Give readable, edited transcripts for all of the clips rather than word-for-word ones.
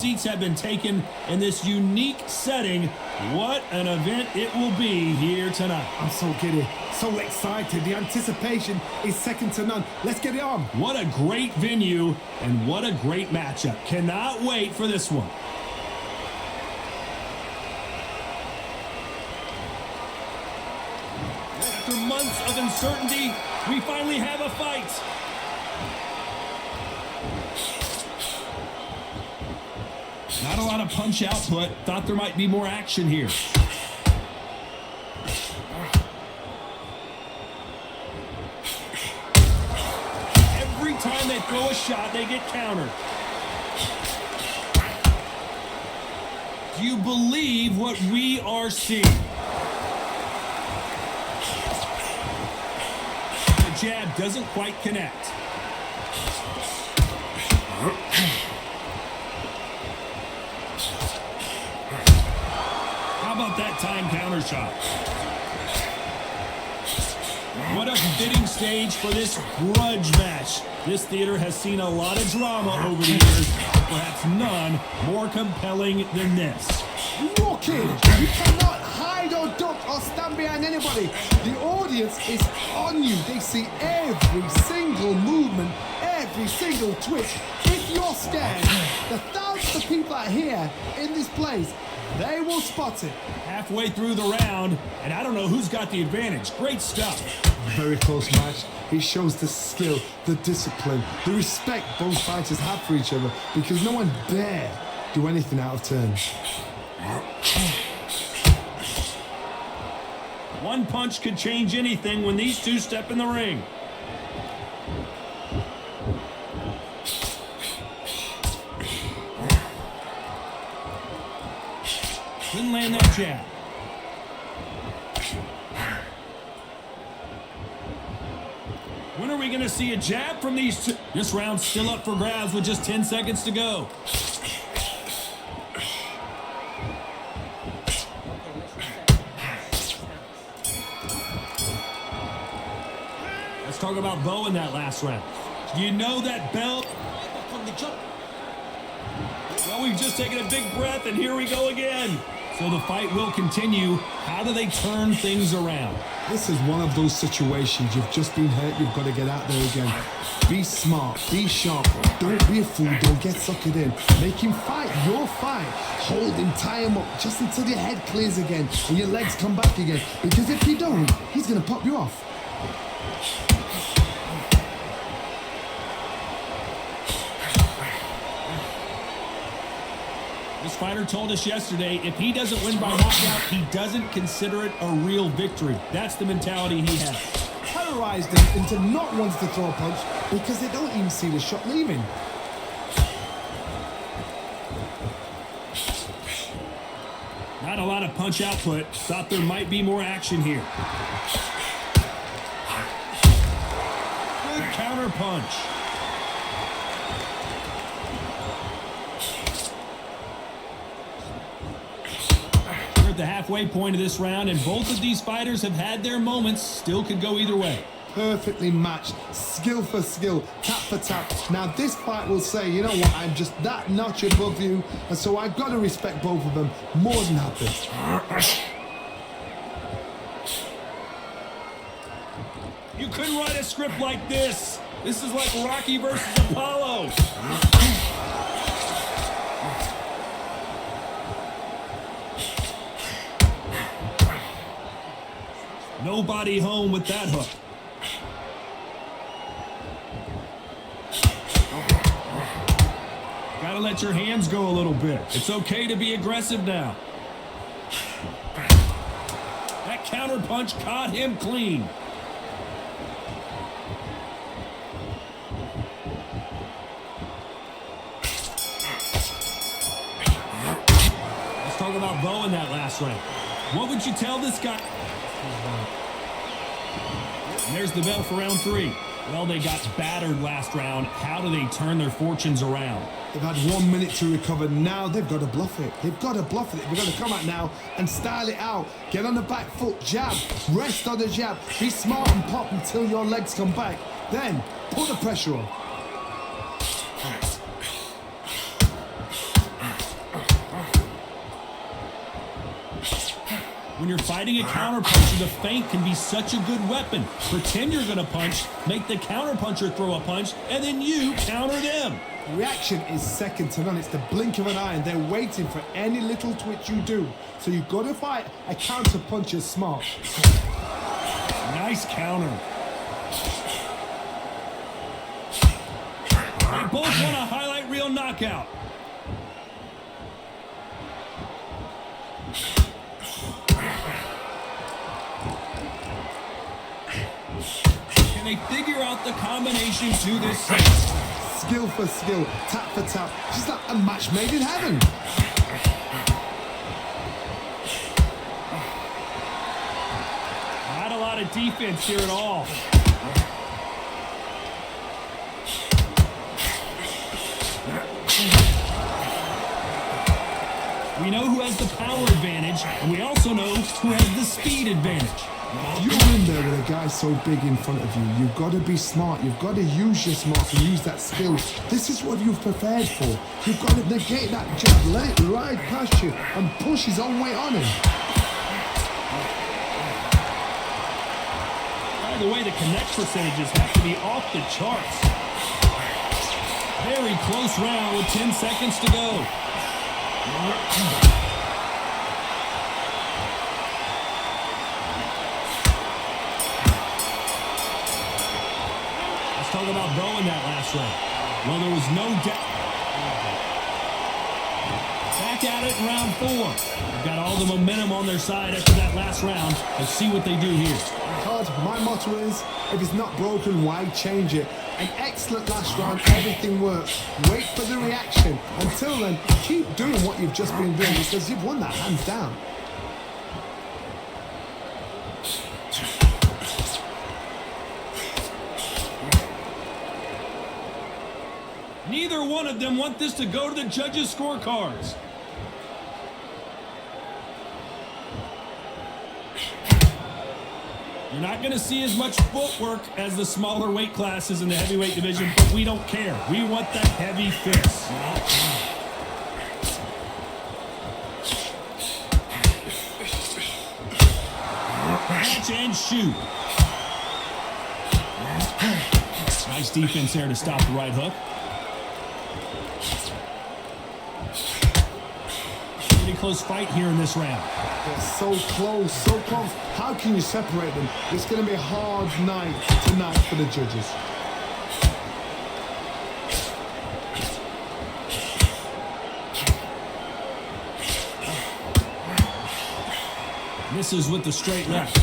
Seats have been taken in this unique setting. What an event it will be here tonight. I'm so giddy, so excited. The anticipation is second to none. Let's get it on. What a great venue and what a great matchup. Cannot wait for this one. After months of uncertainty, we finally have a fight. Not a lot of punch output. Thought there might be more action here. Every time they throw a shot, they get countered. Do you believe what we are seeing? The jab doesn't quite connect. How about that time counter shot? What a fitting stage for this grudge match. This theater has seen a lot of drama over the years, perhaps none more compelling than this. Look in. You cannot hide or duck or stand behind anybody. The audience is on you. They see every single movement, every single twitch. If you're scared, the thousands of people out here in this place, they will spot it. Halfway through the round, and I don't know who's got the advantage. Great stuff. Very close match. It shows the skill, the discipline, the respect both fighters have for each other, because no one dare do anything out of turn. One punch could change anything when these two step in the ring. Couldn't land that jab. When are we going to see a jab from these two? This round's still up for grabs with just 10 seconds to go. Let's talk about Bowe in that last round. You know that belt? Well, we've just taken a big breath, and here we go again. So the fight will continue. How do they turn things around? This is one of those situations. You've just been hurt. You've got to get out there again. Be smart. Be sharp. Don't be a fool. Don't get suckered in. Make him fight your fight. Hold him. Tie him up just until your head clears again and your legs come back again. Because if you don't, he's going to pop you off. This fighter told us yesterday, if he doesn't win by knockout, he doesn't consider it a real victory. That's the mentality he has. Terrorized them into not wanting to throw a punch because they don't even see the shot leaving. Not a lot of punch output. Thought there might be more action here. Good counter punch. The halfway point of this round, and both of these fighters have had their moments. Still could go either way. Perfectly matched, skill for skill, tap for tap. Now this fight will say, you know what, I'm just that notch above you, and so I've got to respect both of them more than happy. You couldn't write a script like this. This is like Rocky versus Apollo. Nobody home with that hook. Gotta let your hands go a little bit. It's okay to be aggressive now. That counter punch caught him clean. Let's talk about Bowe in that last round. What would you tell this guy? And there's the bell for round 3. Well, they got battered last round. How do they turn their fortunes around? They've had 1 minute to recover. Now they've got to bluff it. They've got to bluff it. They've got to come out now and style it out. Get on the back foot, jab, rest on the jab. Be smart and pop until your legs come back. Then put the pressure on. When you're fighting a counterpuncher, the feint can be such a good weapon. Pretend you're going to punch, make the counterpuncher throw a punch, and then you counter them. Reaction is second to none. It's the blink of an eye, and they're waiting for any little twitch you do. So you've got to fight a counterpuncher smart. Nice counter. They both want a highlight reel knockout. Can they figure out the combination to this set? Skill for skill, tap for tap. Just like a match made in heaven. Not a lot of defense here at all. We know who has the power advantage, and we also know who has the speed advantage. You're in there with a guy so big in front of you. You've got to be smart. You've got to use your smarts and use that skill. This is what you've prepared for. You've got to negate that jab, let it ride past you and push his own weight on him. By the way, the connect percentages have to be off the charts. Very close round with 10 seconds to go. Let's talk about bowe in that last round. Well, there was no doubt. Back at it in round 4. They've got all the momentum on their side after that last round. Let's see what they do here. Todd, my motto is, if it's not broken, why change it? An excellent last round, everything works. Wait for the reaction. Until then, keep doing what you've just been doing because you've won that hands down. Neither one of them want this to go to the judges' scorecards. You're not going to see as much footwork as the smaller weight classes in the heavyweight division, but we don't care. We want that heavy fist. Catch and shoot. Nice defense there to stop the right hook. Pretty close fight here in this round. They're so close, so close. How can you separate them? It's going to be a hard night tonight for the judges. Misses with the straight left.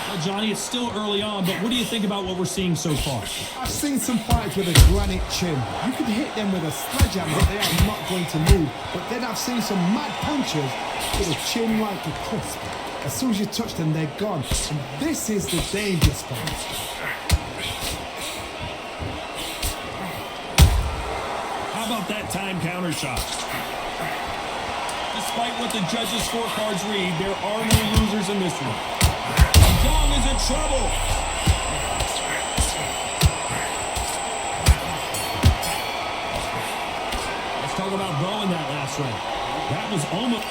Well, Johnny, it's still early on, but what do you think about what we're seeing so far? I've seen some fights with a granite chin. You can hit them with a sledgehammer, but they are not going to move. But then I've seen some mad punchers with a chin like a crisp. As soon as you touch them, they're gone. And this is the danger spot. How about that time counter shot? Despite what the judges' scorecards read, there are no losers in this one. Zhang is in trouble. Let's talk about bowe in that last round. That was almost...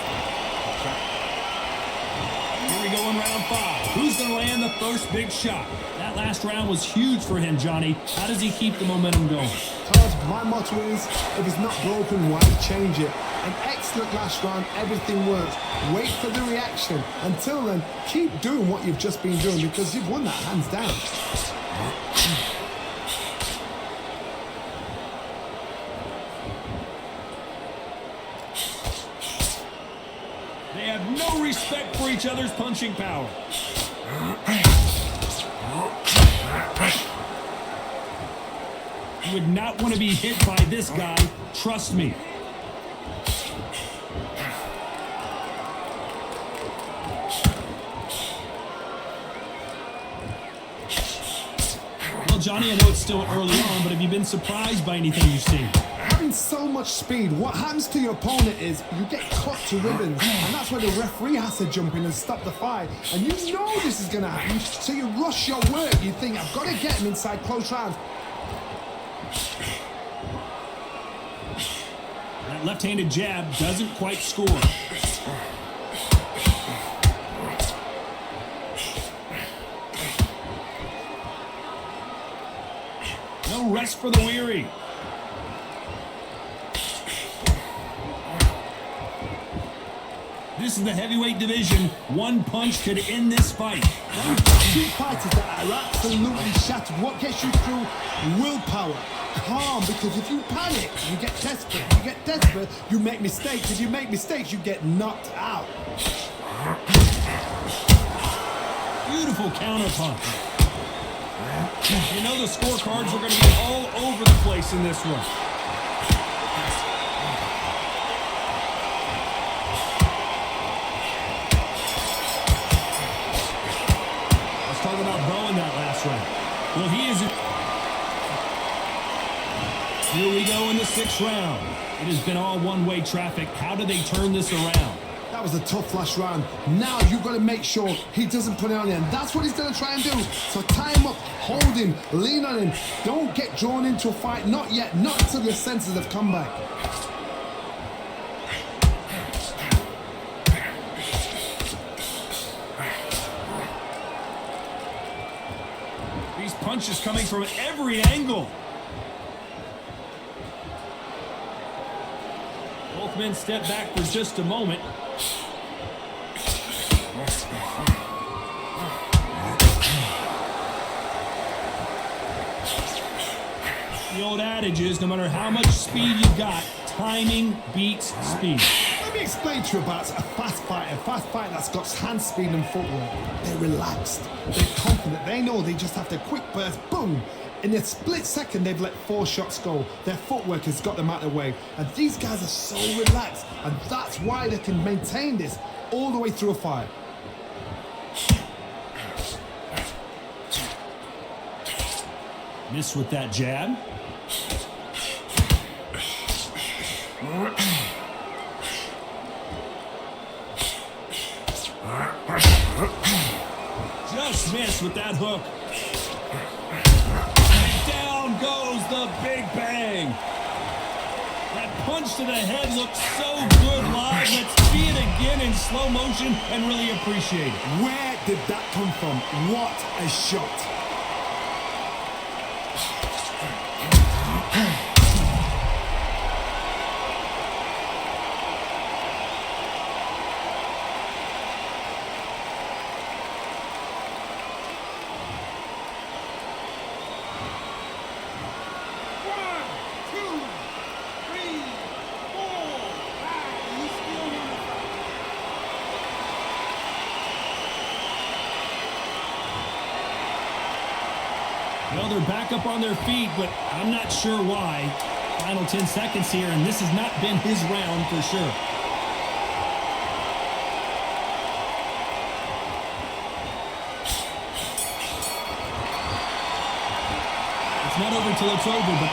Here we go in round 5. Who's going to land the first big shot? That last round was huge for him, Johnny. How does he keep the momentum going? Todd, my motto is, if it's not broken, why change it? An excellent last round, everything works. Wait for the reaction. Until then, keep doing what you've just been doing because you've won that hands down. They have no respect for each other's punching power. You would not want to be hit by this guy, trust me. Well, Johnny, I know it's still early on, but have you been surprised by anything you've seen? Having so much speed, what happens to your opponent is you get cut to ribbons, and that's where the referee has to jump in and stop the fight. And you know this is going to happen, so you rush your work. You think, I've got to get him inside close rounds. That left-handed jab doesn't quite score. No rest for the weary. This is the heavyweight division. One punch could end this fight. Two fighters that are absolutely shattered. What gets you through? Willpower. Calm, because if you panic, you get desperate. If you get desperate, you make mistakes. If you make mistakes, you get knocked out. Beautiful counter punch. You know the scorecards are going to be all over the place in this one. Let's talk about Bowe in that last round. Well, he is... Here we go in the 6th round. It has been all one-way traffic. How do they turn this around? That was a tough last round. Now you've got to make sure he doesn't put it on you. And that's what he's going to try and do. So tie him up, hold him, lean on him. Don't get drawn into a fight. Not yet. Not until your senses have come back. These punches coming from every angle. Both men step back for just a moment. The old adage is, no matter how much speed you got, timing beats speed. Let me explain to you about a fast fighter that's got hand speed and footwork. They're relaxed, they're confident, they know they just have to quick burst, boom. In a split second, they've let 4 shots go. Their footwork has got them out of the way. And these guys are so relaxed, and that's why they can maintain this all the way through a fight. Miss with that jab. Just missed with that hook. And down goes the big bang. That punch to the head looks so good live. Let's see it again in slow motion and really appreciate it. Where did that come from? What a shot. Well, they're back up on their feet, but I'm not sure why. Final 10 seconds here, and this has not been his round for sure. It's not over till it's over, but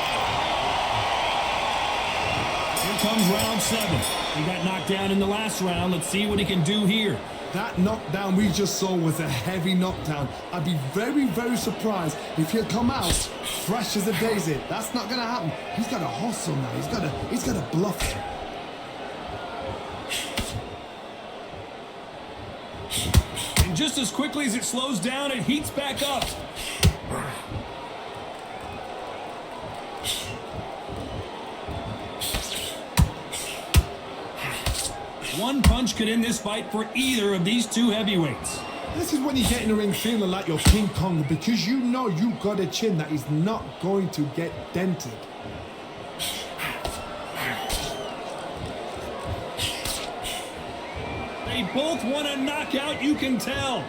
here comes round 7. He got knocked down in the last round. Let's see what he can do here. That knockdown we just saw was a heavy knockdown. I'd be very, very surprised if he'll come out fresh as a daisy. That's not going to happen. He's got to hustle now. He's got to bluff it. And just as quickly as it slows down, it heats back up. One punch could end this fight for either of these two heavyweights. This is when you get in the ring feeling like you're King Kong, because you know you've got a chin that is not going to get dented. They both want a knockout, you can tell.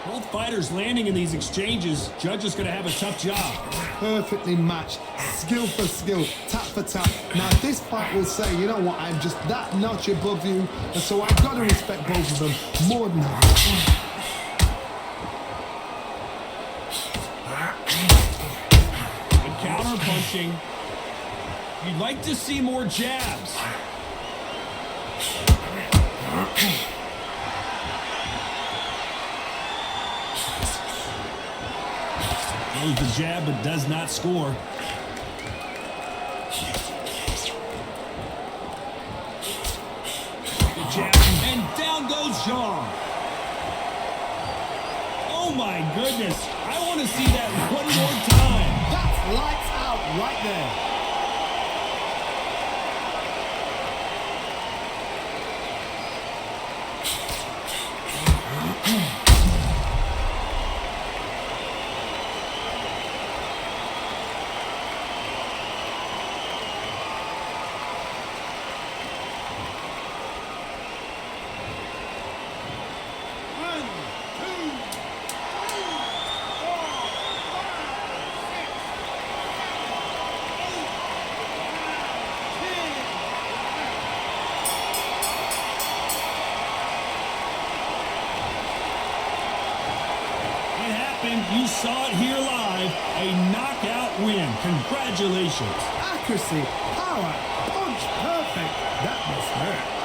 Both fighters landing in these exchanges. Judge is going to have a tough job. Perfectly matched, skill for skill, tap for tap. Now this fight will say, you know what, I'm just that notch above you, and so I've got to respect both of them more than that. Good counter punching. You'd like to see more jabs. Throws the jab, but does not score. The jab, and down goes zhang. Oh my goodness. I want to see that one more time. That's lights out right there. You saw it here live, a knockout win. Congratulations. Accuracy, power, punch perfect. That must hurt.